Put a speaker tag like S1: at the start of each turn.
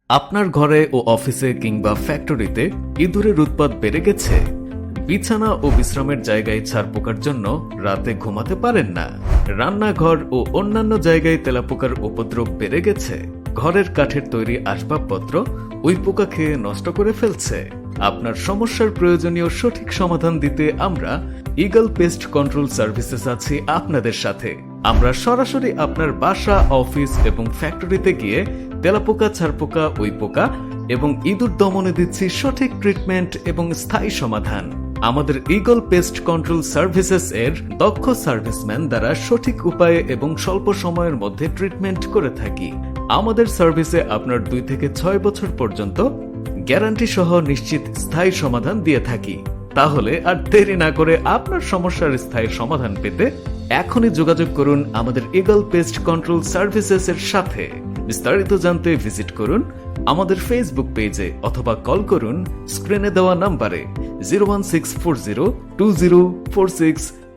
S1: আপনার ঘরে ও অফিসে কিংবা ফ্যাক্টরিতে ইঁদুরের উৎপাত বেড়ে গেছে? বিছানা ও বিশ্রামের জায়গায় ছারপোকার জন্য রাতে ঘুমাতে পারেন না? রান্নাঘর ও অন্যান্য জায়গায় তেলাপোকার উপদ্রব বেড়ে গেছে? ঘরের কাঠের তৈরি আসবাবপত্র ওই পোকা খেয়ে নষ্ট করে ফেলছে? আপনার সমস্যার প্রয়োজনীয় সঠিক সমাধান দিতে আমরা ইগল পেস্ট কন্ট্রোল সার্ভিসেস আছি আপনাদের সাথে। আমরা সরাসরি আপনার বাসা, অফিস এবং ফ্যাক্টরিতে গিয়ে তেলাপোকা, ছারপোকা, উই পোকা এবং ইঁদুর দমনে দিচ্ছি সঠিক ট্রিটমেন্ট এবং স্থায়ী সমাধান। আমাদের ইগল পেস্ট কন্ট্রোল সার্ভিসেস এর দক্ষ সার্ভিসম্যান দ্বারা সঠিক উপায়ে এবং স্বল্প সময়ের মধ্যে ট্রিটমেন্ট করে থাকি। আমাদের সার্ভিসে আপনার 2 থেকে 6 বছর পর্যন্ত গ্যারান্টি সহ নিশ্চিত স্থায়ী সমাধান দিয়ে থাকি। তাহলে আর দেরি না করে আপনার সমস্যার স্থায়ী সমাধান পেতে এখনই যোগাযোগ করুন আমাদের ইগল পেস্ট কন্ট্রোল সার্ভিসেস এর সাথে। বিস্তারিত জানতে ভিজিট করুন আমাদের ফেসবুক পেজে অথবা কল করুন স্ক্রিনে দেওয়া নম্বরে 016402046